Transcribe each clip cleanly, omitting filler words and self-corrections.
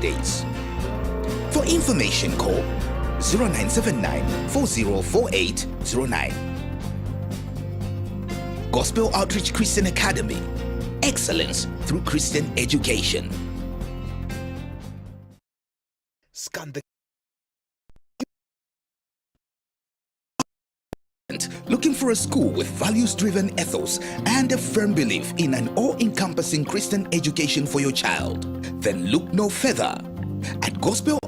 holidays. For information, call 0979 404809. Gospel Outreach Christian Academy. Excellence through Christian education. Scan the looking for a school with values-driven ethos and a firm belief in an all-encompassing Christian education for your child? Then look no further. At Gospel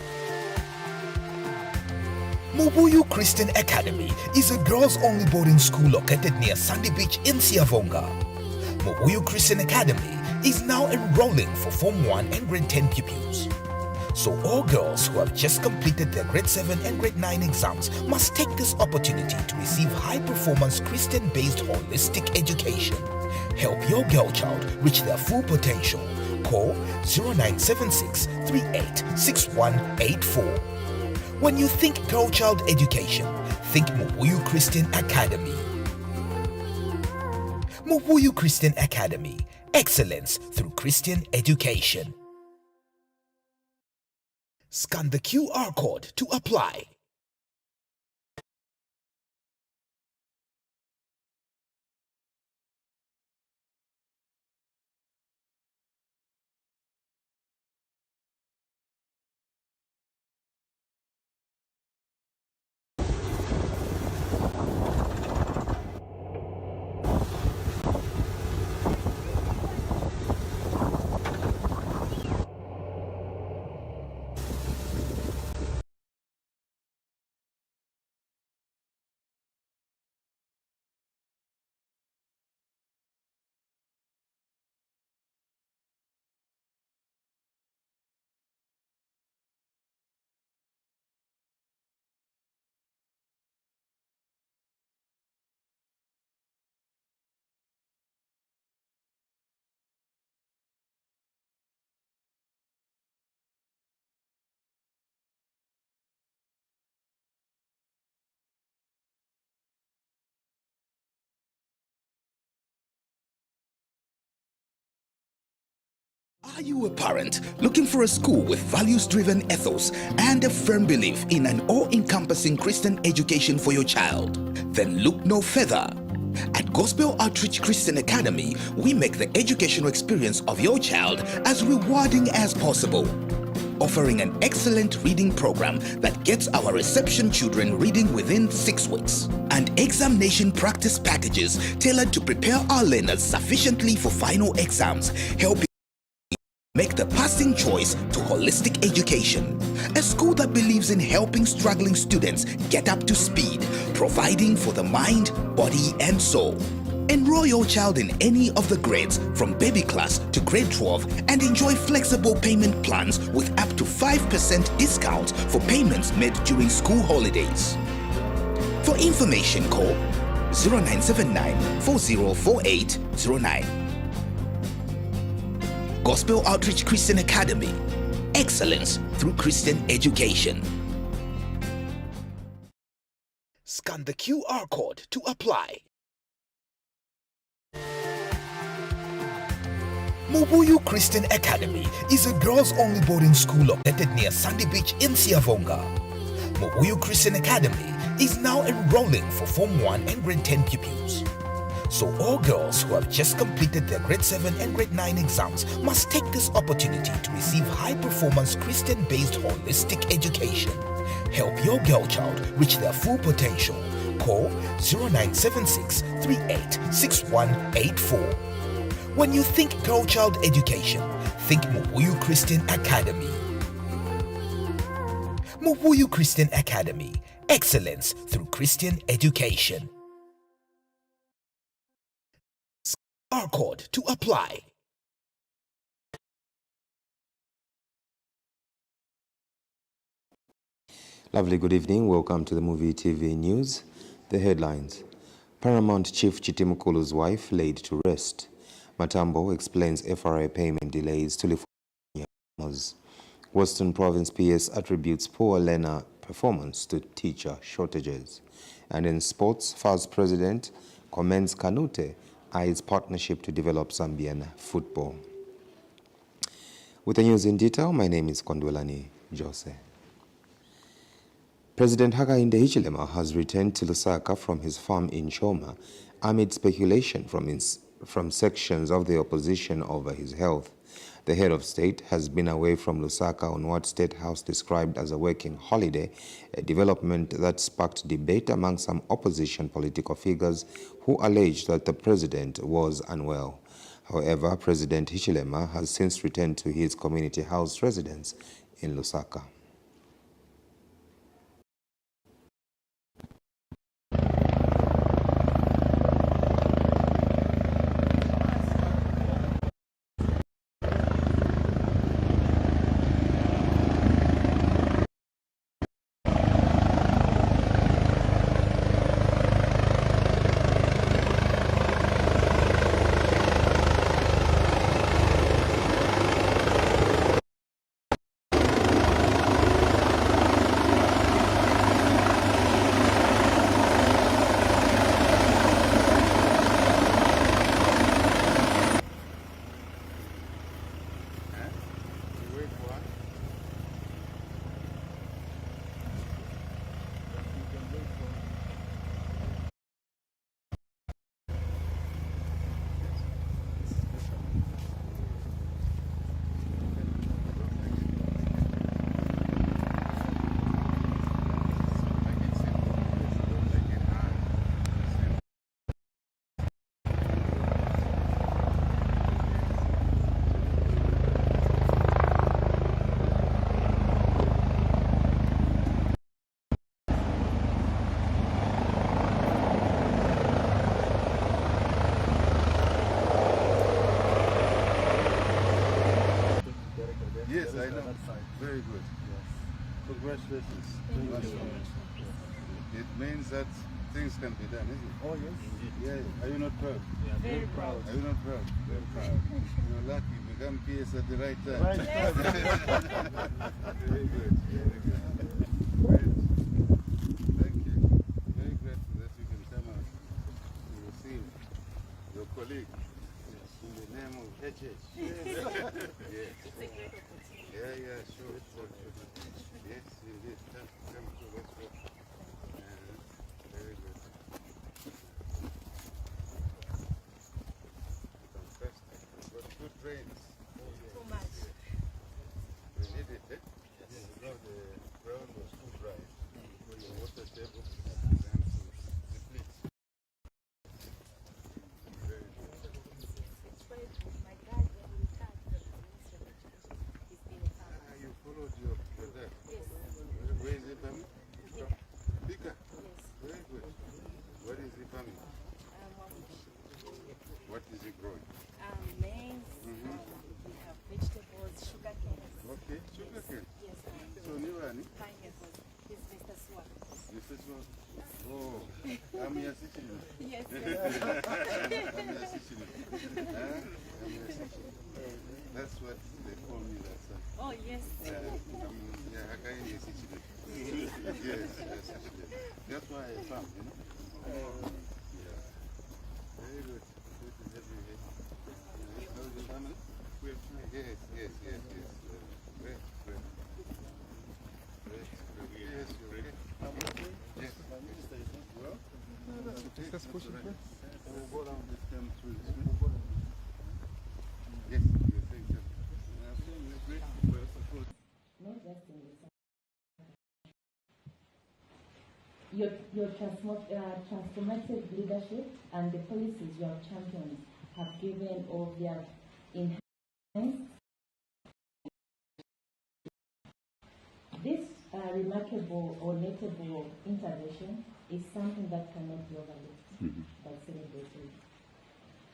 Muvi Christian Academy is a girls-only boarding school located near Sandy Beach in Siavonga. Muvi Christian Academy is now enrolling for Form 1 and Grade 10 pupils. So all girls who have just completed their Grade 7 and Grade 9 exams must take this opportunity to receive high-performance Christian-based holistic education. Help your girl child reach their full potential. Call 0976 386184. When you think girl child education, think Muvi Christian Academy. Muvi Christian Academy. Excellence through Christian education. Scan the QR code to apply. Are you a parent looking for a school with values-driven ethos and a firm belief in an all-encompassing Christian education for your child? Then look no further. At Gospel Outreach Christian Academy, we make the educational experience of your child as rewarding as possible. Offering an excellent reading program that gets our reception children reading within 6 weeks. And examination practice packages tailored to prepare our learners sufficiently for final exams, helping make the passing choice to holistic education. A school that believes in helping struggling students get up to speed, providing for the mind, body, and soul. Enroll your child in any of the grades from baby class to grade 12 and enjoy flexible payment plans with up to 5% discount for payments made during school holidays. For information, call 0979 404809. Gospel Outreach Christian Academy. Excellence through Christian education. Scan the QR code to apply. Muvi Christian Academy is a girls-only boarding school located near Sandy Beach in Siavonga. Muvi Christian Academy is now enrolling for Form 1 and Grade 10 pupils. So all girls who have just completed their Grade 7 and Grade 9 exams must take this opportunity to receive high-performance Christian-based holistic education. Help your girl child reach their full potential. Call 0976 386184. When you think girl child education, think Muvi Christian Academy. Muvi Christian Academy. Excellence through Christian education. QR code to apply. Lovely good evening. Welcome to the Muvi TV News. The headlines. Paramount Chief Chitimukulu's wife laid to rest. Matambo explains FRA payment delays to farmers. Western Province PS attributes poor learner performance to teacher shortages. And in sports, FAS President commends Kanute eyes partnership to develop Zambian football. With the news in detail, my name is Kondwelani Jose. President Hakainde Hichilema has returned to Lusaka from his farm in Choma amid speculation from sections of the opposition over his health. The head of state has been away from Lusaka on what State House described as a working holiday, a development that sparked debate among some opposition political figures who alleged that the president was unwell. However, President Hichilema has since returned to his community house residence in Lusaka. Yes, I know. Very good. Congratulations. It means that things can be done, isn't it? Oh, yes. Yeah. Are you not proud? Yeah, very proud. Are you not proud? Very proud. You're lucky. You become PS at the right time. Right. Very good. Very good. Great. Thank you. Very grateful that you can come out to receive your colleague in the name of HH. Yes. Yeah, sure. Yes, indeed. Come to let's go. Very good. Fantastic. We've got good rains. Too much. We need it, eh? Yes. The ground was too dry. For your water table began to deplete. Very good. My dad, when he retired from the Ministry of Education, he's been a farmer. You followed your dad. Yes. Where is he farming? Bika. Yes. Very good. What is he farming? What is he growing? Maize, we have vegetables, sugar cane. Okay, sugarcane. Yes, So new one? pineapples. He's Mr. Swap. This is what? Oh, I'm your citizen. Yes. I'm your citizen. I'm your citizen. That's what they call me last time. Oh, yes. Yeah, Hakainde citizen. Yes, citizen. That's why I found, you know. Yeah. Very good. Good to have you here. How's the family? Yes. Great. Great. Yes, you're ready. Yes. Well, that's okay. That's all right. We'll go down this time through this way. Yes, you think that. We're grateful for your support. Not just in your transformative leadership and the policies you have championed have given or they have enhanced. This remarkable or notable intervention is something that cannot be overlooked by celebrating.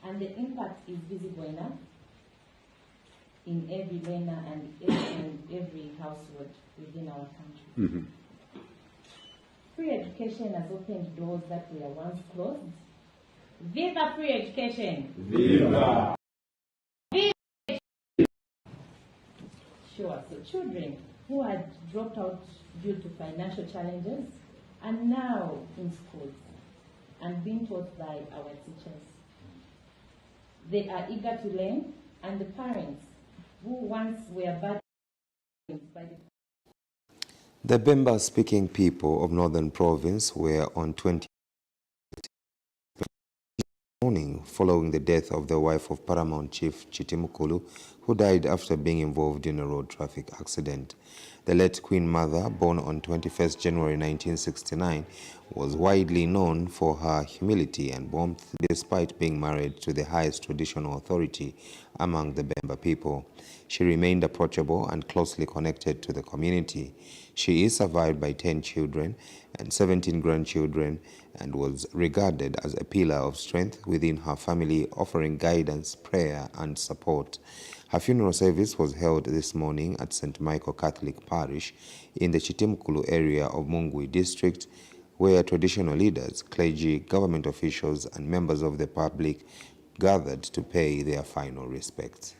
And the impact is visible enough in every learner and every household within our country. Free education has opened doors that were once closed. Viva free education! Viva! Sure, so children who had dropped out due to financial challenges are now in schools and being taught by our teachers. They are eager to learn, and the parents who once were bad by The Bemba-speaking people of Northern Province were on 20 morning following the death of the wife of Paramount Chief Chitimukulu, who died after being involved in a road traffic accident. The late Queen Mother, born on 21st January 1969, was widely known for her humility and warmth despite being married to the highest traditional authority among the Bemba people. She remained approachable and closely connected to the community. She is survived by 10 children and 17 grandchildren and was regarded as a pillar of strength within her family, offering guidance, prayer, and support. Her funeral service was held this morning at St. Michael Catholic Parish in the Chitimukulu area of Mungwi district, where traditional leaders, clergy, government officials, and members of the public gathered to pay their final respects.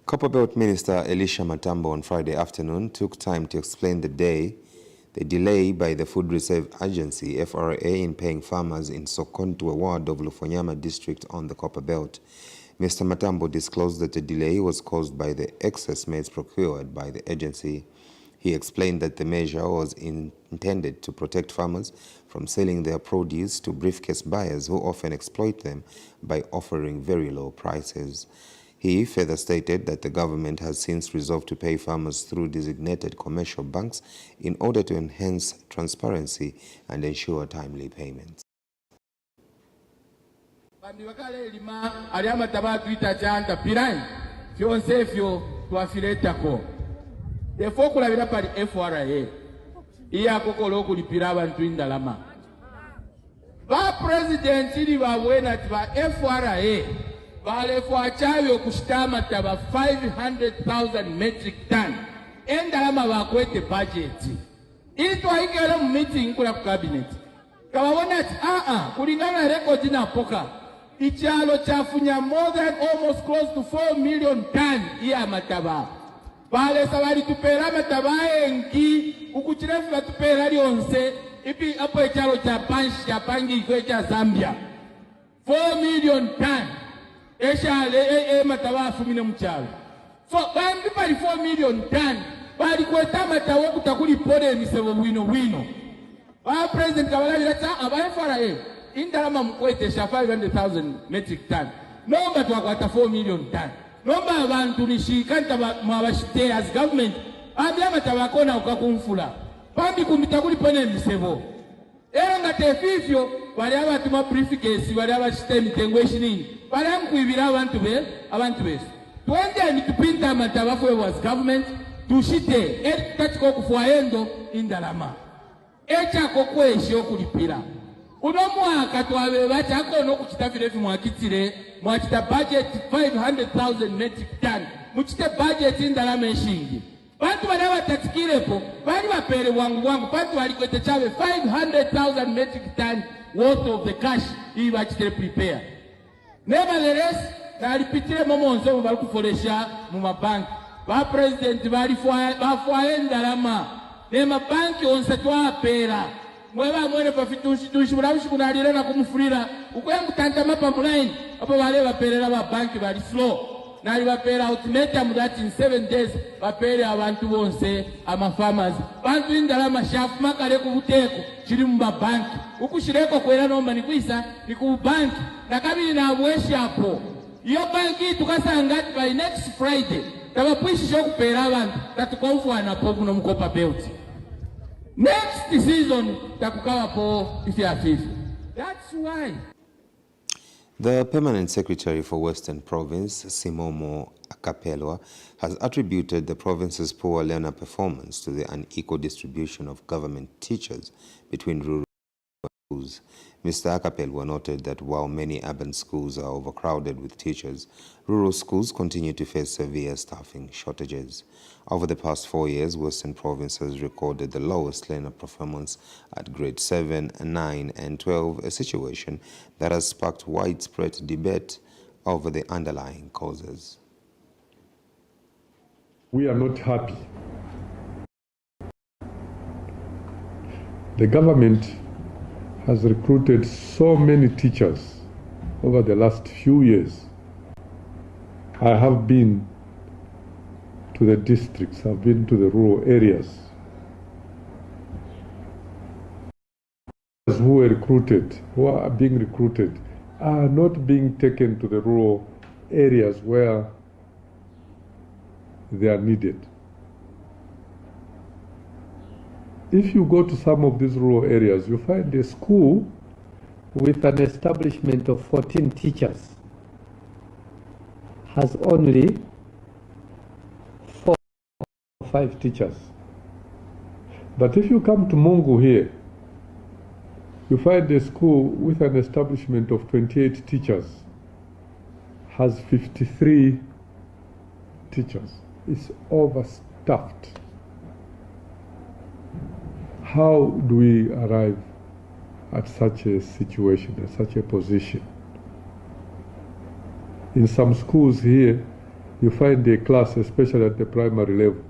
Copperbelt Minister Elisha Matambo on Friday afternoon took time to explain the delay by the Food Reserve Agency, FRA, in paying farmers in Sokontwe ward of Lufonyama district on the Copperbelt. Mr. Matambo disclosed that the delay was caused by the excess maize procured by the agency. He explained that the measure was intended to protect farmers from selling their produce to briefcase buyers who often exploit them by offering very low prices. He further stated that the government has since resolved to pay farmers through designated commercial banks in order to enhance transparency and ensure timely payments. Vale for chayo kustama taba 500,000 metric ton. Endalama wakwete budget. Ili tuwaikele meeting kula cabinet. Kawawana kulingana record na poka. Ichalo chafunya more than almost close to 4 million ton iya mataba. Vale sawari tupera mataba enki. Ukuchirefu la tupera lionse. Ipi hapo ichalo chapangi kwecha Zambia. 4 million ton. Matawafu mine mchalo. So, bambi pali 4 million ton. Bali kweta matawa kutakuli pode misewo wino. Wa President Kawala vilata aba FRA. Indalama mkwete sha 500,000 metric ton. Nomba tuwakwata 4 million ton. Nomba abantu nishikanta mwabashite as government. Abia matawakona ukakumfula. Bambi kumitakuli pode misewo. era nga tefifyo bali abatuma briefcase bali abashite emitengo ekinini bali amukwibira abantu besu twende nitupinta amatabafu was government tushite etatiko okufwayendo indalama echako kwesho okulipira uno mwaka twabeba chako n'okukitafira efi mwakita budget 500,000 metric ton muchite budget indalama eshingi bantu bali abatatikirepo bali bapere bwangu bantu bali kwete chabe 500,000 metric ton worth of the cash iyi bachitere prepare nevertheless nalipitire momonzo bali kufolesha mu mabanki ba president bali bafwaye ndalama ne mabanki onse twapera mweba mwene pafitushi bulabushi kunalira na kumufurira ukwengu tantama pa mulaini apo bale baperera ba banki bali slow nali bapera ultimatum that in 7 days bapere abantu bonse ama farmers bantu indalama shafu makale ku buteko kiri mu banki ukushireko kwera no mani kwisa ni ku banki nakabiri na bweshi apo iyo banki tukasanga by next Friday tabapwishisha kupera abantu tatukonfwana po kuno mkopa belt next season takukawa po ifiafifi. That's why. The Permanent Secretary for Western Province, Simomo Akapelwa, has attributed the province's poor learner performance to the unequal distribution of government teachers between rural schools. Mr. Akapelwa noted that while many urban schools are overcrowded with teachers, rural schools continue to face severe staffing shortages. Over the past 4 years, Western Province has recorded the lowest learner performance at grade 7, 9, and 12, a situation that has sparked widespread debate over the underlying causes. We are not happy. The government has recruited so many teachers over the last few years. I have been to the districts, I've been to the rural areas. Those who were recruited, who are being recruited, are not being taken to the rural areas where they are needed. If you go to some of these rural areas, you find a school with an establishment of 14 teachers has only 4 or 5 teachers. But if you come to Mungu here, you find a school with an establishment of 28 teachers has 53 teachers. It's overstaffed. How do we arrive at such a situation, at such a position? In some schools here, you find a class, especially at the primary level,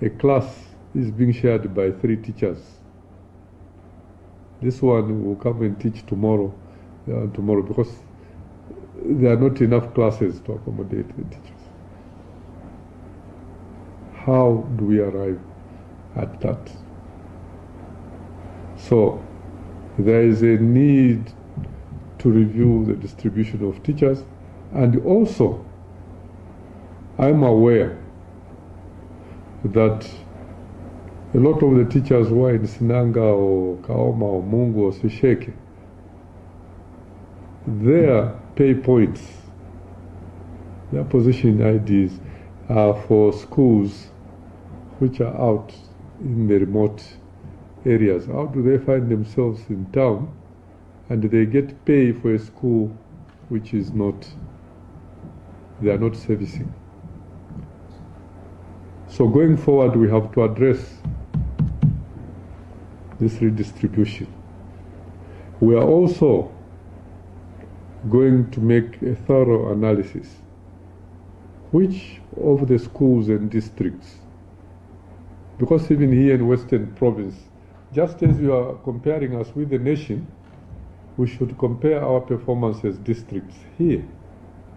a class is being shared by 3 teachers. This one will come and teach tomorrow, because there are not enough classes to accommodate the teachers. How do we arrive at that? So there is a need to review the distribution of teachers, and also I'm aware that a lot of the teachers who are in Sinanga or Kaoma or Mungu or Sisheke, their pay points, their position IDs are for schools which are out in the remote areas. How do they find themselves in town and they get pay for a school which is not, they are not servicing? So going forward, we have to address this redistribution. We are also going to make a thorough analysis. Which of the schools and districts, because even here in Western Province, just as you are comparing us with the nation, we should compare our performance as districts here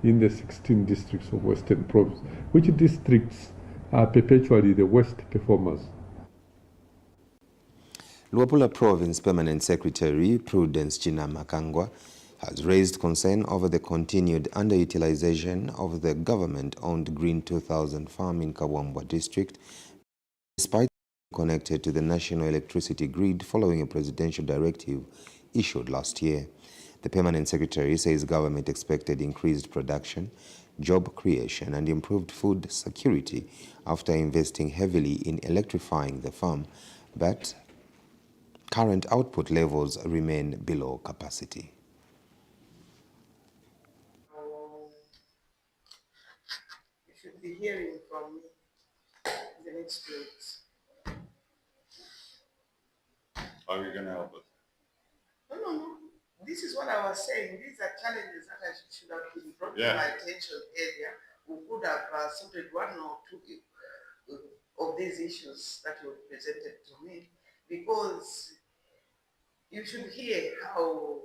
in the 16 districts of Western Province. Which districts are perpetually the worst performers? Luapula Province Permanent Secretary Prudence Chinamakangwa has raised concern over the continued underutilization of the government-owned Green 2000 farm in Kawambwa district, despite connected to the national electricity grid following a presidential directive issued last year. The permanent secretary says government expected increased production, job creation, and improved food security after investing heavily in electrifying the farm, but current output levels remain below capacity. You should be hearing from me in the next 2 weeks. How are you going to help us? No. This is what I was saying. These are challenges that I should have been brought to my attention earlier. We could have sorted one or two of these issues that you presented to me, because you should hear how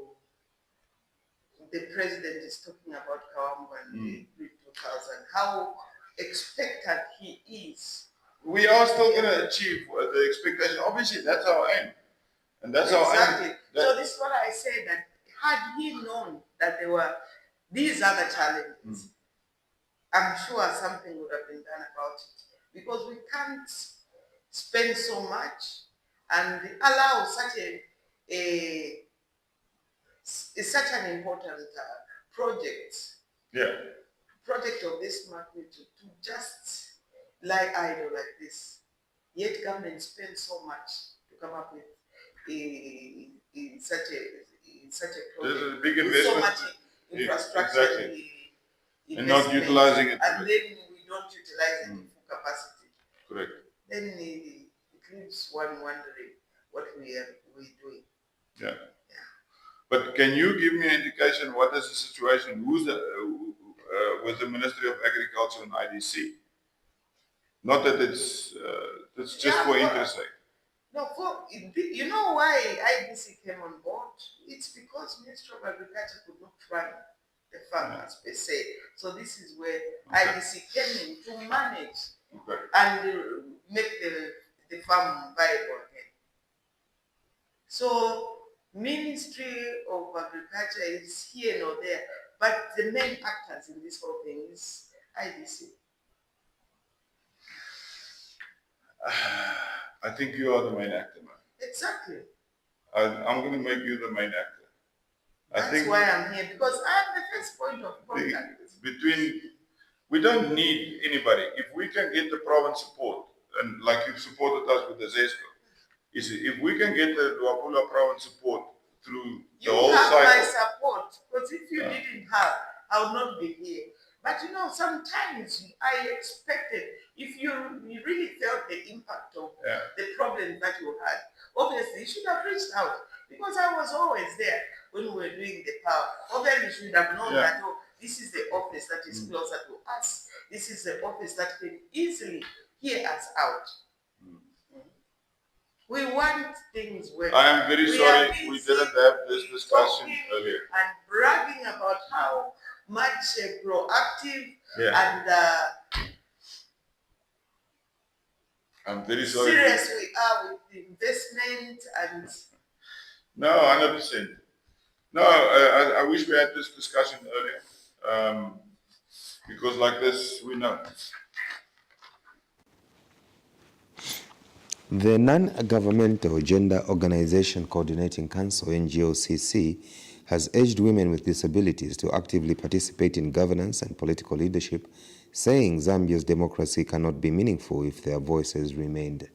the president is talking about Kawambu and the Grid 2000, how expectant he is. We are still going to achieve the expectation. Obviously, that's our aim. And that's our aim. So this is what I said, that had he known that there were these other challenges, I'm sure something would have been done about it. Because we can't spend so much and allow such such an important project of this magnitude to just lie idle like this. Yet government spends so much to come up with such a project. This is a big investment. So much infrastructure. And not utilizing it. And then we don't utilize it in full capacity. Correct. Then it leaves one wondering what we're doing. Yeah. But can you give me an indication what is the situation? Who's with the Ministry of Agriculture and IDC? Not that it's just for interest sake. No, you know why IDC came on board? It's because Ministry of Agriculture could not run the farmers per se. So this is where IDC came in to manage and make the farm viable again. So Ministry of Agriculture is here nor there, but the main actors in this whole thing is IDC. I think you are the main actor, man. Exactly. I'm going to make you the main actor. That's why I'm here, because I'm the first point of contact. We don't need anybody. If we can get the province support, and like you've supported us with the ZESCO, if we can get the Luapula province support through the whole cycle. You have my support, because if you didn't have, I would not be here. But you know, sometimes I expected, if you really felt the impact of the problem that you had, obviously you should have reached out, because I was always there when we were doing the power. Obviously you should have known that, oh, this is the office that is closer to us. This is the office that can easily hear us out. We want things working. I am very sorry we didn't have this discussion earlier. And bragging about how much proactive and I'm very sorry. Serious we are with the investment and... No, 100%. No, I wish we had this discussion earlier. Because like this, we know. The Non-Governmental Gender Organization Coordinating Council, NGOCC, has urged women with disabilities to actively participate in governance and political leadership, saying Zambia's democracy cannot be meaningful if their voices remained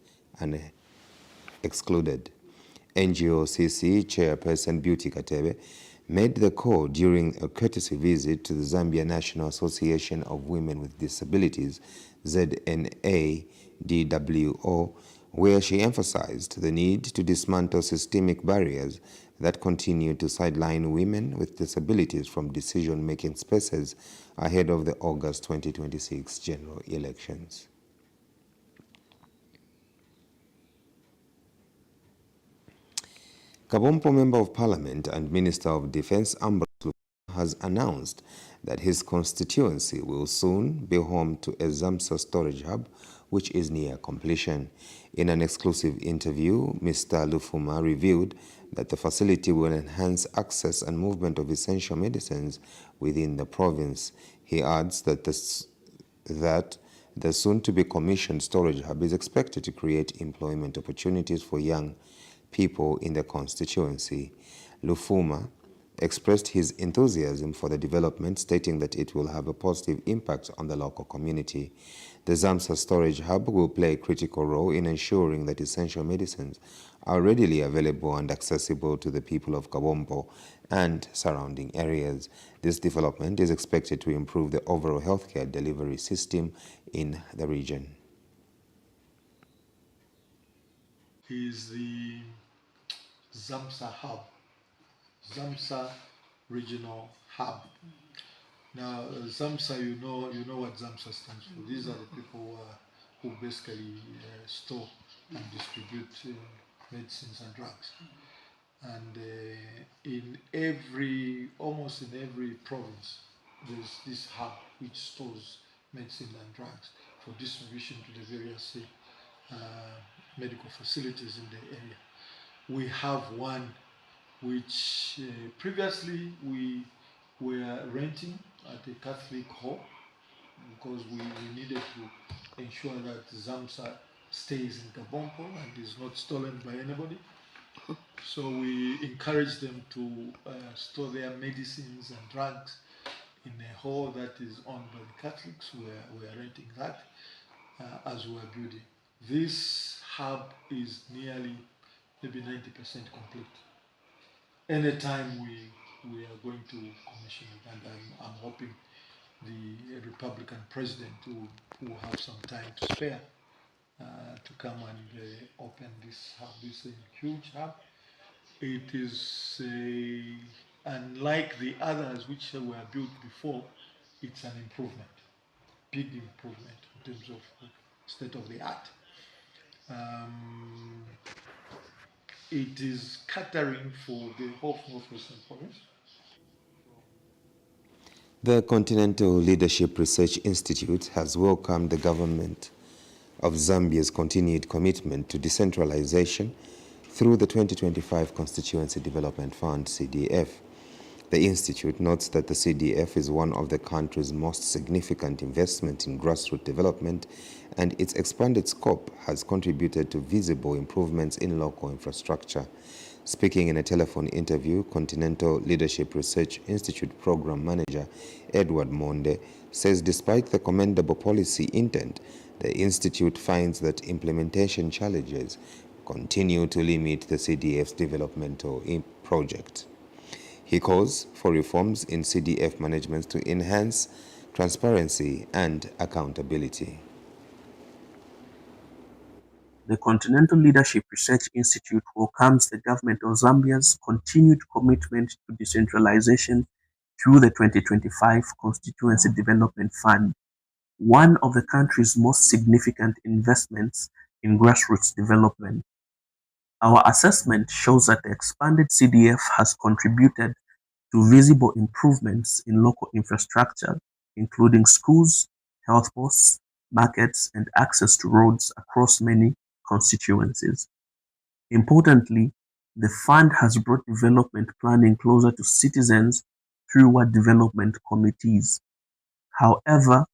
excluded. NGOCC chairperson Beauty Katebe made the call during a courtesy visit to the Zambia National Association of Women with Disabilities, ZNADWO, where she emphasized the need to dismantle systemic barriers that continue to sideline women with disabilities from decision-making spaces ahead of the August 2026 general elections. Kabompo Member of Parliament and Minister of Defense Ambrose has announced that his constituency will soon be home to a ZAMSA storage hub, which is near completion. In an exclusive interview, Mr. Lufuma revealed that the facility will enhance access and movement of essential medicines within the province. He adds that The soon-to-be commissioned storage hub is expected to create employment opportunities for young people in the constituency. Lufuma expressed his enthusiasm for the development, stating that it will have a positive impact on the local community. The Zamsa storage hub will play a critical role in ensuring that essential medicines are readily available and accessible to the people of Kabombo and surrounding areas. This development is expected to improve the overall healthcare delivery system in the region. Is the Zamsa hub, Zamsa regional hub. Now, Zamsa, you know what Zamsa stands for. These are the people who basically store and distribute medicines and drugs. And almost in every province, there's this hub which stores medicine and drugs for distribution to the various medical facilities in the area. We have one which previously we were renting at a Catholic hall because we needed to ensure that Zamsa stays in Kabompo and is not stolen by anybody. So we encourage them to store their medicines and drugs in a hall that is owned by the Catholics. We are renting that as we are building. This hub is nearly maybe 90% complete. Anytime we are going to commission it, and I'm hoping the Republican president will have some time to spare to come and open this hub. This is a huge hub. It is unlike the others which were built before. It's an improvement, big improvement in terms of state of the art. It is catering for the whole Northwestern province. The Continental Leadership Research Institute has welcomed the government of Zambia's continued commitment to decentralization through the 2025 Constituency Development Fund, CDF. The institute notes that the CDF is one of the country's most significant investment in grassroots development, and its expanded scope has contributed to visible improvements in local infrastructure. Speaking in a telephone interview, Continental Leadership Research Institute Program Manager Edward Monde says despite the commendable policy intent, the institute finds that implementation challenges continue to limit the CDF's developmental project. He calls for reforms in CDF management to enhance transparency and accountability. The Continental Leadership Research Institute welcomes the government of Zambia's continued commitment to decentralization through the 2025 Constituency Development Fund, one of the country's most significant investments in grassroots development. Our assessment shows that the expanded CDF has contributed to visible improvements in local infrastructure, including schools, health posts, markets, and access to roads across many constituencies. Importantly, the fund has brought development planning closer to citizens through ward development committees. However,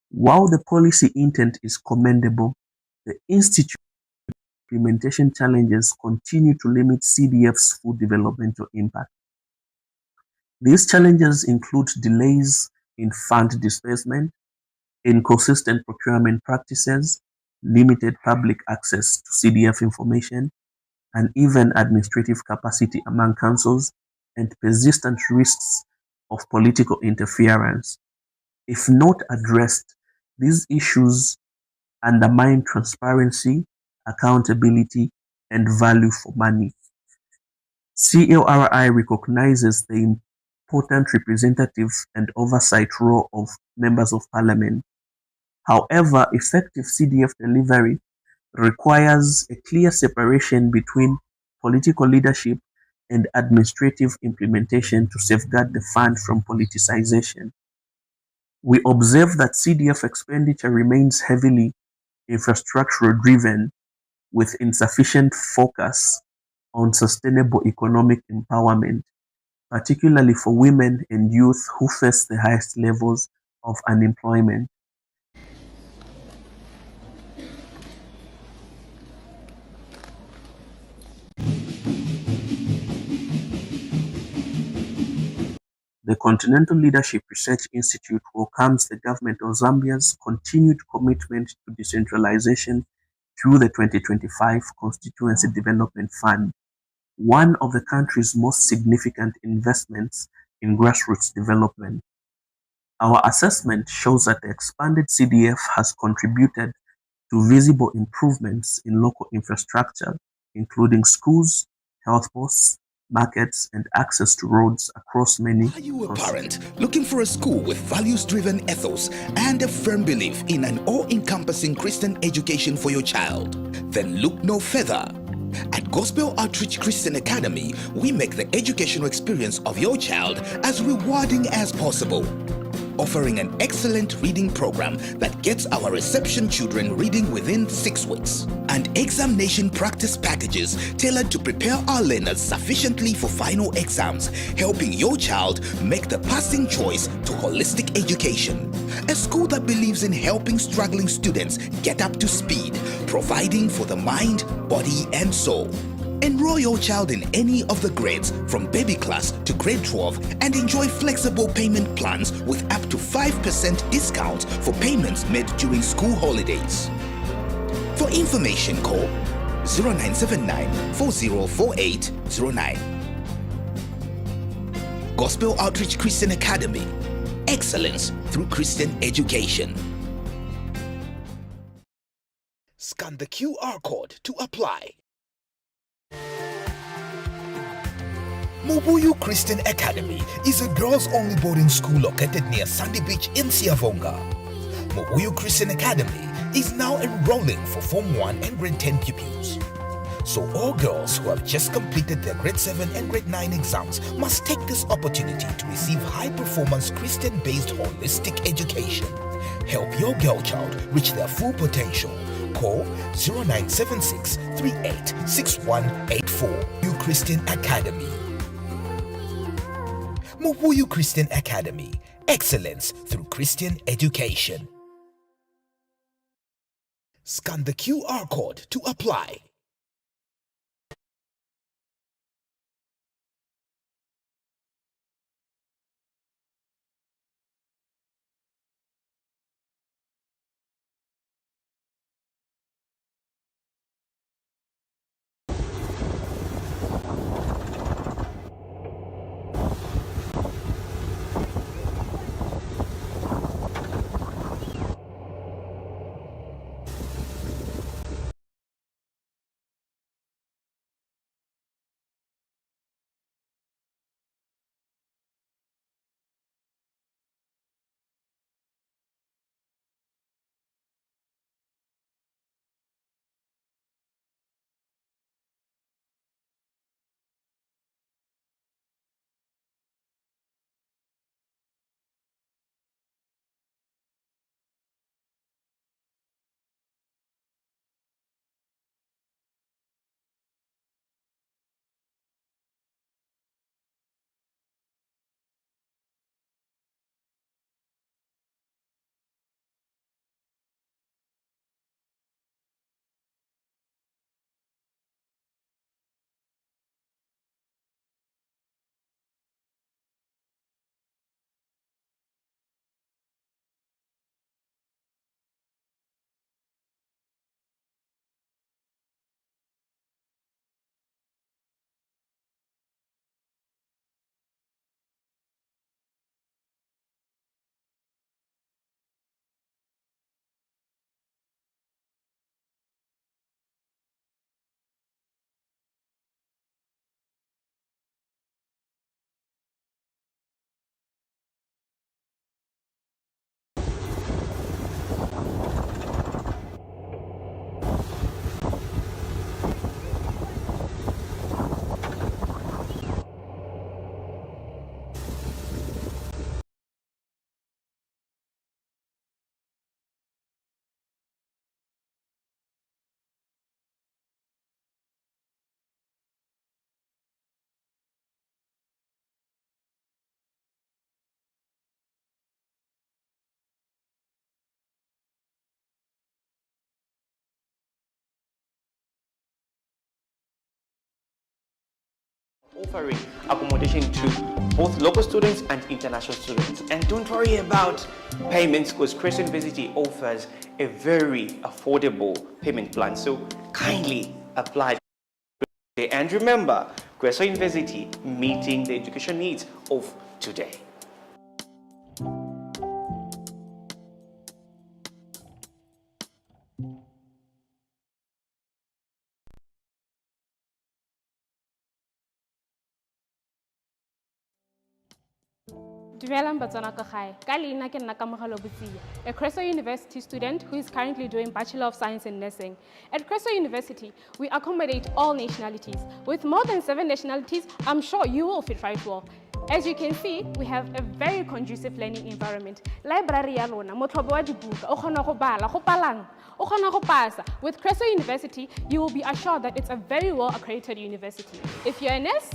while the policy intent is commendable, the institute implementation challenges continue to limit CDF's full developmental impact. These challenges include delays in fund disbursement, inconsistent procurement practices, limited public access to CDF information, and even administrative capacity among councils, and persistent risks of political interference. If not addressed, these issues undermine transparency, accountability, and value for money. CLRI recognizes the important representative and oversight role of members of parliament. However, effective CDF delivery requires a clear separation between political leadership and administrative implementation to safeguard the fund from politicization. We observe that CDF expenditure remains heavily infrastructural driven, with insufficient focus on sustainable economic empowerment, particularly for women and youth who face the highest levels of unemployment. The Continental Leadership Research Institute welcomes the government of Zambia's continued commitment to decentralization through the 2025 Constituency Development Fund, one of the country's most significant investments in grassroots development. Our assessment shows that the expanded CDF has contributed to visible improvements in local infrastructure, including schools, health posts, markets, and access to roads across many. Are you a parent looking for a school with values-driven ethos and a firm belief in an all-encompassing Christian education for your child? Then look no further. At Gospel Outreach Christian Academy, we make the educational experience of your child as rewarding as possible. Offering an excellent reading program that gets our reception children reading within 6 weeks, and examination practice packages tailored to prepare our learners sufficiently for final exams, helping your child make the passing choice to holistic education. A school that believes in helping struggling students get up to speed, providing for the mind, body, and soul. Enroll your child in any of the grades from baby class to grade 12 and enjoy flexible payment plans with up to 5% discount for payments made during school holidays. For information, call 0979 404809. Gospel Outreach Christian Academy. Excellence through Christian education. Scan the QR code to apply. Muvi Christian Academy is a girls-only boarding school located near Sandy Beach in Siavonga. Muvi Christian Academy is now enrolling for Form 1 and Grade 10 pupils. So all girls who have just completed their Grade 7 and Grade 9 exams must take this opportunity to receive high-performance Christian-based holistic education. Help your girl child reach their full potential. Call 0976 386184. Muvi Christian Academy. Muvi Christian Academy. Excellence through Christian education. Scan the QR code to apply. offering accommodation to both local students and international students. And don't worry about payments, because Crescent University offers a very affordable payment plan. So kindly apply. And remember, Crescent University, meeting the education needs of today. A Creso University student who is currently doing Bachelor of Science in Nursing. At Creso University, we accommodate all nationalities. With more than 7 nationalities, I'm sure you will fit right well. As you can see, we have a very conducive learning environment. Library alona, mothobo wa dibuka, o khona go bala, go palang, o khona go pasa. With Creso University, you will be assured that it's a very well accredited university. If you're a nurse,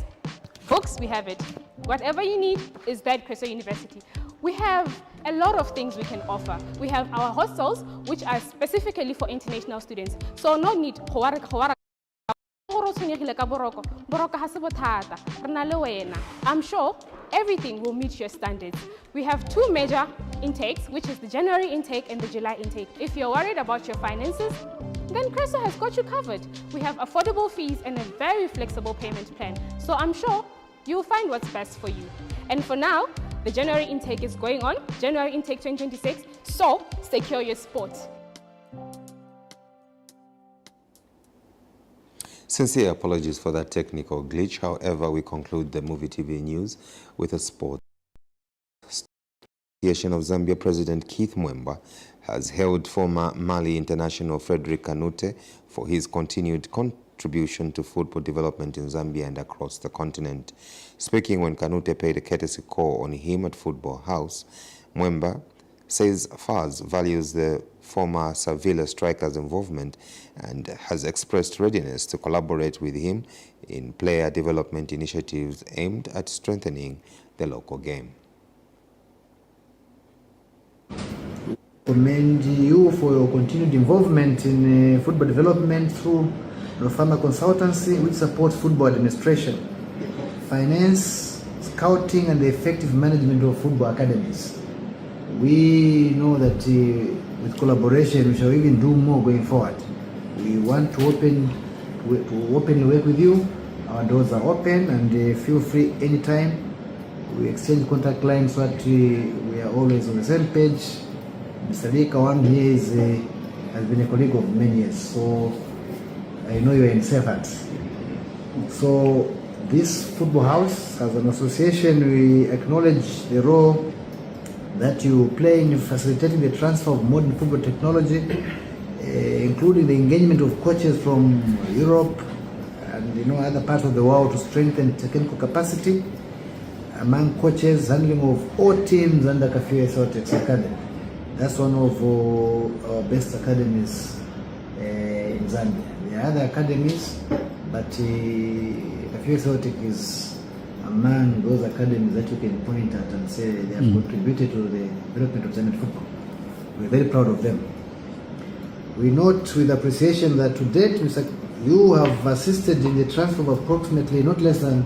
books, we have it. Whatever you need is there at Creso University. We have a lot of things we can offer. We have our hostels, which are specifically for international students. So no need I'm sure everything will meet your standards. We have 2 major intakes, which is the January intake and the July intake. If you're worried about your finances, then Creso has got you covered. We have affordable fees and a very flexible payment plan. So I'm sure you'll find what's best for you. And for now, the January intake is going on, January intake 2026, so secure your spot. Sincere apologies for that technical glitch. However, we conclude the Muvi TV news with a sport. Association of Zambia President Keith Mwemba has hailed former Mali international Frederick Kanute for his continued contribution to football development in Zambia and across the continent. Speaking when Kanute paid a courtesy call on him at Football House, Mwemba says FARS values the former Sevilla striker's involvement and has expressed readiness to collaborate with him in player development initiatives aimed at strengthening the local game. Commend you for your continued involvement in football development through the Farmer Consultancy, which supports football administration, finance, scouting, and the effective management of football academies. We know that with collaboration, we shall even do more going forward. We want to openly work with you. Our doors are open, and feel free anytime. We exchange contact lines so that we are always on the same page. Mr. Lee Kawan here has been a colleague of many years, so I know you are in safe hands. So this football house, as an association, we acknowledge the role that you play in facilitating the transfer of modern football technology, including the engagement of coaches from Europe and other parts of the world to strengthen technical capacity among coaches handling of all teams under Kafue Celtics Academy. That's one of our best academies in Zambia. There are other academies, but Kafue Celtic is among those academies that you can point at and say they have contributed to the development of Zambian football. We're very proud of them. We note with appreciation that to date, you have assisted in the transfer of approximately not less than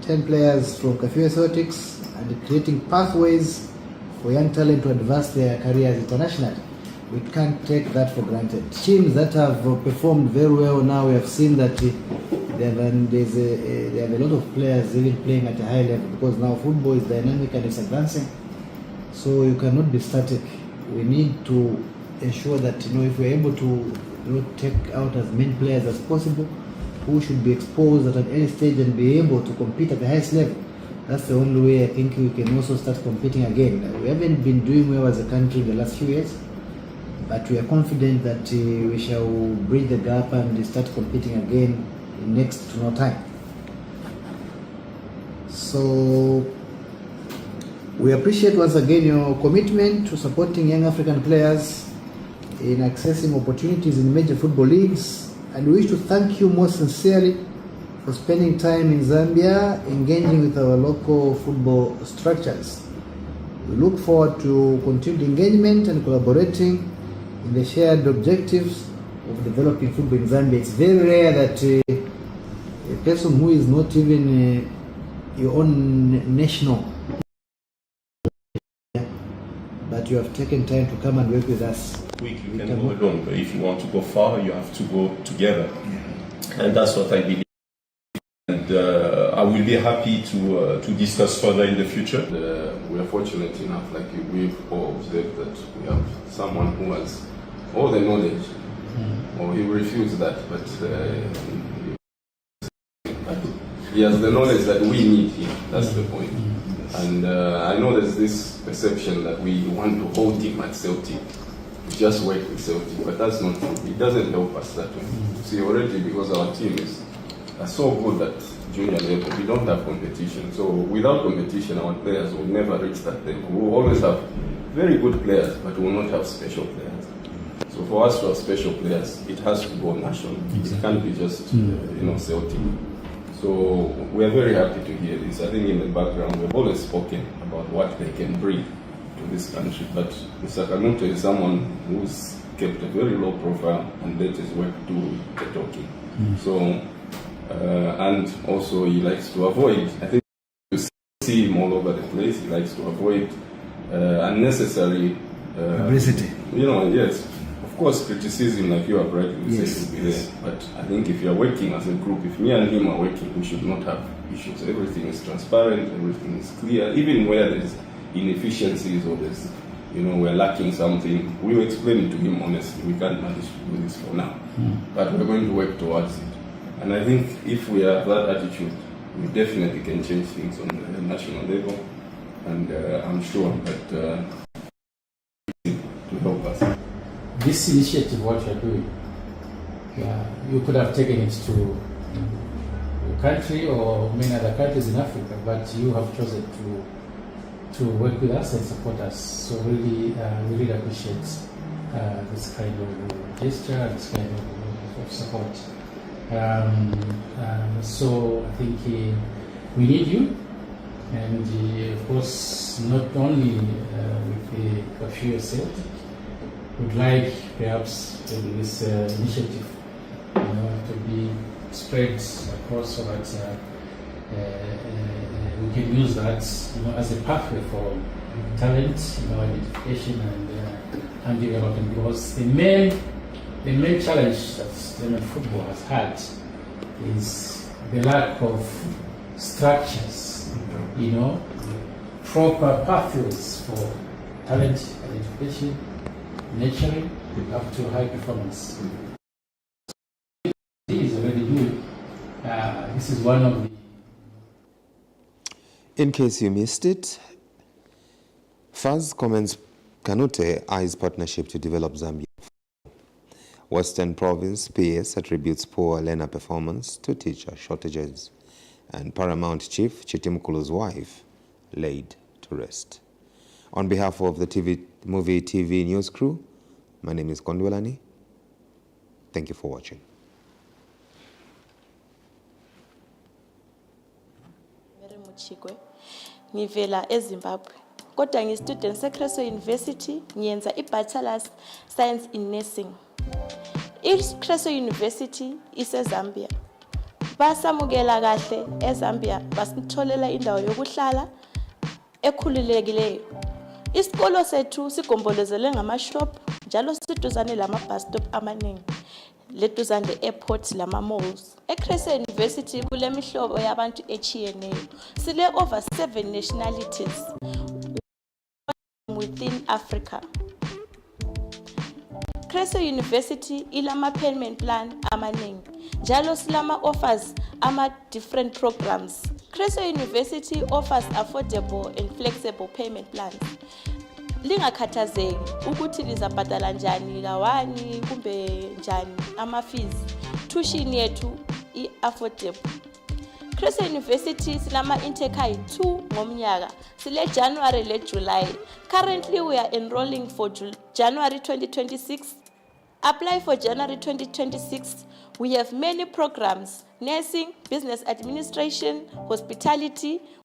10 players from Kafue Celtics and creating pathways for young talent to advance their careers internationally. We can't take that for granted. Teams that have performed very well now, we have seen that they have a lot of players even playing at a high level, because now football is dynamic and it's advancing. So you cannot be static. We need to ensure that if we're able to take out as many players as possible who should be exposed at an early stage and be able to compete at the highest level. That's the only way I think we can also start competing again. We haven't been doing well as a country in the last few years, but we are confident that we shall bridge the gap and start competing again in next to no time. So we appreciate once again your commitment to supporting young African players in accessing opportunities in major football leagues, and we wish to thank you most sincerely for spending time in Zambia engaging with our local football structures. We look forward to continued engagement and collaborating in the shared objectives of developing football in Zambia. It's very rare that a person who is not even your own national, but you have taken time to come and work with us. You can go alone, but if you want to go far, you have to go together. And that's what I believe. And I will be happy to discuss further in the future. We are fortunate enough, like we've all observed, that we have someone who has all the knowledge, or he refused that, but he has the knowledge that we need here. That's the point. And I know there's this perception that we want to hold him at Celtic, just work with Celtic, but that's not true. It doesn't help us that way. See, already because our team is so good at junior level, we don't have competition. So without competition, our players will never reach that level. We will always have very good players, but we will not have special players. So for us to have special players, it has to go national. It can't be just Celtic. So we are very happy to hear this. I think in the background we've always spoken about what they can bring to this country. But Mr. Kanute is someone who's kept a very low profile and let his work do the talking. So, and also he likes to avoid, I think you see him all over the place, he likes to avoid unnecessary publicity. Yes. Of course, criticism, like you have rightly said, will be there. But I think if you are working as a group, if me and him are working, we should not have issues. Everything is transparent, everything is clear. Even where there's inefficiencies or there's, we're lacking something, we will explain it to him honestly. We can't manage to do this for now. But we're going to work towards it. And I think if we have that attitude, we definitely can change things on the national level. And I'm sure that to help us. This initiative, what you're doing, you could have taken it to your country or many other countries in Africa, but you have chosen to work with us and support us. So really, we really appreciate this kind of gesture, this kind of support. So I think we need you, and of course, not only with the curfew yourself. Would like perhaps this initiative, to be spread across so that we can use that, as a pathway for talent, identification and development. Because the main challenge that German football has had is the lack of structures, proper pathways for talent identification, nurturing up to high performance. This is already good. This is one of the. In case you missed it, Faz comments Kanute eyes partnership to develop Zambia. Western Province PS attributes poor learner performance to teacher shortages. And Paramount Chief Chitimukulu's wife laid to rest. On behalf of the Muvi TV news crew, my name is Kondwelani. Thank you for watching. Ngivela eZimbabwe. Kodwa ngi-student se-Creso University, ngiyenza i-Bachelor's Science in Nursing. I-Creso University ise-Zambia. Basamukela kahle eZambia, basitholela indawo yokuhlala ekhululekileyo. Isikolo sethu sigombolozele ngama-shop, njalo siduzane lama-bus stop amaningi, leduzane le-airport lama-malls. E-Creso University kule mihlobo yabantu echiyeneyo. Sile over 7 nationalities within Africa. Creso University ilama payment plan amaningi, njalo silama offers ama different programs. Creso University offers affordable and flexible payment plans. Lingakhathazeki ukuthi lizabhadala njani kawani kumbe njani ama fees. Tuition yethu i-affordable. Creso University silama intake 2 ngomnyaka. Sile January le July. Currently we are enrolling for January 2026. Apply for January 2026. We have many programs: nursing, business administration, hospitality.